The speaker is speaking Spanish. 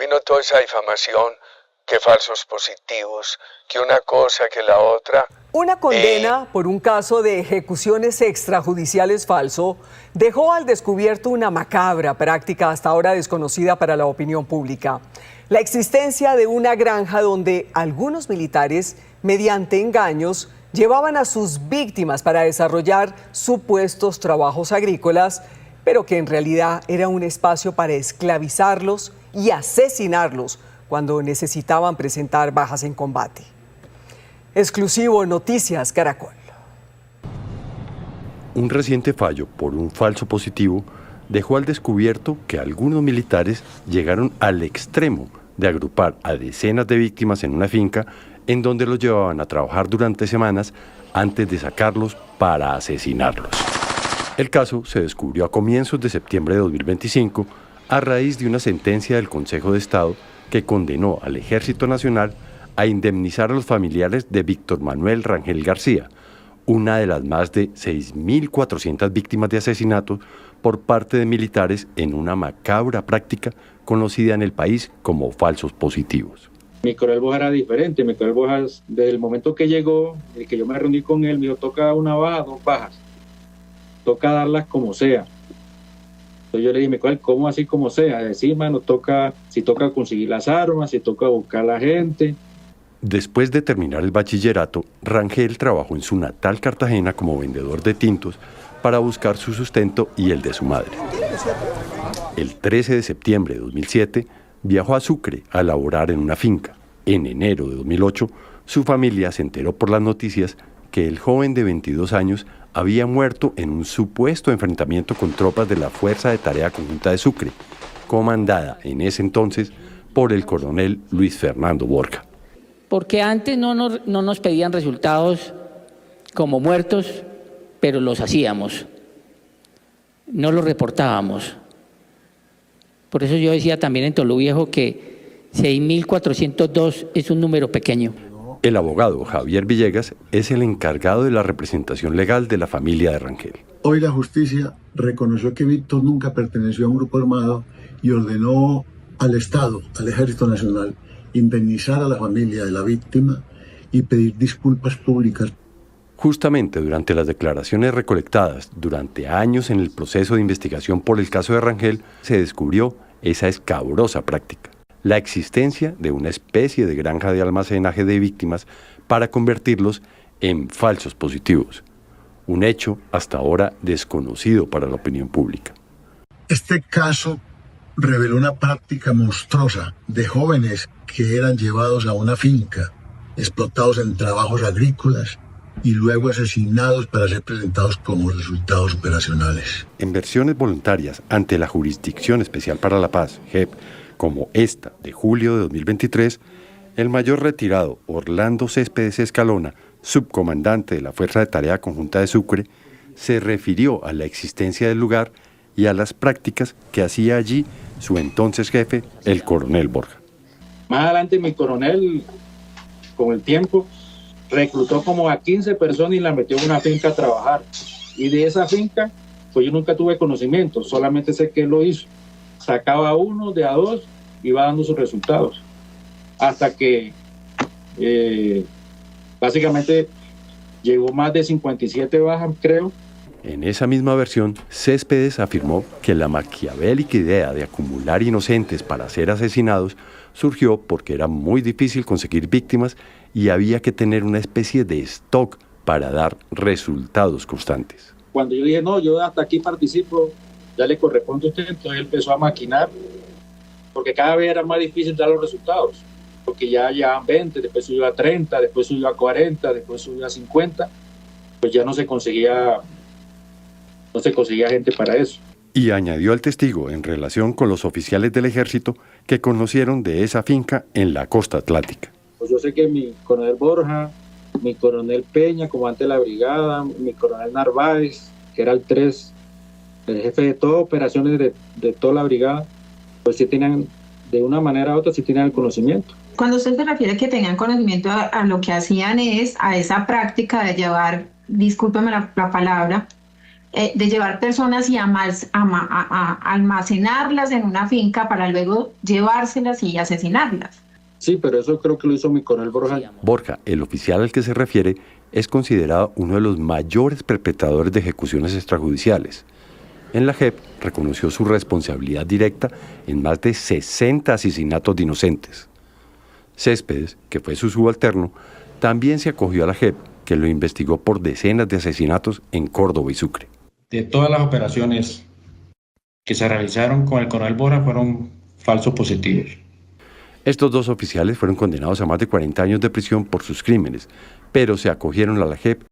vino toda esa difamación, que falsos positivos, que una cosa, que la otra. Una condena por un caso de ejecuciones extrajudiciales falso dejó al descubierto una macabra práctica hasta ahora desconocida para la opinión pública. La existencia de una granja donde algunos militares, mediante engaños, llevaban a sus víctimas para desarrollar supuestos trabajos agrícolas, pero que en realidad era un espacio para esclavizarlos y asesinarlos cuando necesitaban presentar bajas en combate. Exclusivo Noticias Caracol. Un reciente fallo por un falso positivo dejó al descubierto que algunos militares llegaron al extremo de agrupar a decenas de víctimas en una finca en donde los llevaban a trabajar durante semanas antes de sacarlos para asesinarlos. El caso se descubrió a comienzos de septiembre de 2025 a raíz de una sentencia del Consejo de Estado que condenó al Ejército Nacional a indemnizar a los familiares de Víctor Manuel Rangel García, una de las más de 6.400 víctimas de asesinato por parte de militares en una macabra práctica conocida en el país como falsos positivos. Mi coronel Bojas era diferente. Mi coronel Bojas, desde el momento que llegó, el que yo me reuní con él, me dijo, toca una baja, 2 bajas, toca darlas como sea. Entonces yo le dije, mi coronel, ¿cómo así como sea? Decir, mano, si toca conseguir las armas, si toca buscar a la gente. Después de terminar el bachillerato, Rangel trabajó en su natal Cartagena como vendedor de tintos para buscar su sustento y el de su madre. El 13 de septiembre de 2007, viajó a Sucre a laborar en una finca. En enero de 2008, su familia se enteró por las noticias que el joven de 22 años había muerto en un supuesto enfrentamiento con tropas de la Fuerza de Tarea Conjunta de Sucre, comandada en ese entonces por el coronel Luis Fernando Borja. Porque antes no nos pedían resultados como muertos, pero los hacíamos, no los reportábamos. Por eso yo decía también en Toluviejo que 6.402 es un número pequeño. El abogado Javier Villegas es el encargado de la representación legal de la familia de Rangel. Hoy la justicia reconoció que Víctor nunca perteneció a un grupo armado y ordenó al Estado, al Ejército Nacional, indemnizar a la familia de la víctima y pedir disculpas públicas. Justamente durante las declaraciones recolectadas durante años en el proceso de investigación por el caso de Rangel, se descubrió esa escabrosa práctica: la existencia de una especie de granja de almacenaje de víctimas para convertirlos en falsos positivos, un hecho hasta ahora desconocido para la opinión pública. Este caso reveló una práctica monstruosa de jóvenes que eran llevados a una finca, explotados en trabajos agrícolas y luego asesinados para ser presentados como resultados operacionales. En versiones voluntarias ante la Jurisdicción Especial para la Paz, JEP, como esta de julio de 2023, el mayor retirado Orlando Céspedes Escalona, subcomandante de la Fuerza de Tarea Conjunta de Sucre, se refirió a la existencia del lugar y a las prácticas que hacía allí su entonces jefe, el coronel Borja. Más adelante mi coronel, con el tiempo, reclutó como a 15 personas y las metió en una finca a trabajar. Y de esa finca, pues yo nunca tuve conocimiento, solamente sé que él lo hizo. Sacaba a uno, de a dos, iba dando sus resultados. Hasta que básicamente llegó más de 57 bajas, creo. En esa misma versión, Céspedes afirmó que la maquiavélica idea de acumular inocentes para ser asesinados surgió porque era muy difícil conseguir víctimas y había que tener una especie de stock para dar resultados constantes. Cuando yo dije, no, yo hasta aquí participo, ya le corresponde a usted, entonces él empezó a maquinar, porque cada vez era más difícil dar los resultados, porque ya llevaban 20, después subió a 30, después subió a 40, después subió a 50, pues ya no se conseguía gente para eso. Y añadió al testigo en relación con los oficiales del ejército que conocieron de esa finca en la costa atlántica. Pues yo sé que mi coronel Borja, mi coronel Peña, comandante de la brigada, mi coronel Narváez, que era el jefe de todas operaciones de toda la brigada, pues sí tenían, de una manera u otra, sí tenían el conocimiento. Cuando usted se refiere a que tengan conocimiento, a lo que hacían es a esa práctica de llevar, discúlpeme la palabra, de llevar personas y almacenarlas en una finca para luego llevárselas y asesinarlas. Sí, pero eso creo que lo hizo mi coronel Borja. Borja, el oficial al que se refiere, es considerado uno de los mayores perpetradores de ejecuciones extrajudiciales. En la JEP reconoció su responsabilidad directa en más de 60 asesinatos de inocentes. Céspedes, que fue su subalterno, también se acogió a la JEP, que lo investigó por decenas de asesinatos en Córdoba y Sucre. De todas las operaciones que se realizaron con el coronel Borja fueron falsos positivos. Estos dos oficiales fueron condenados a más de 40 años de prisión por sus crímenes, pero se acogieron a la JEP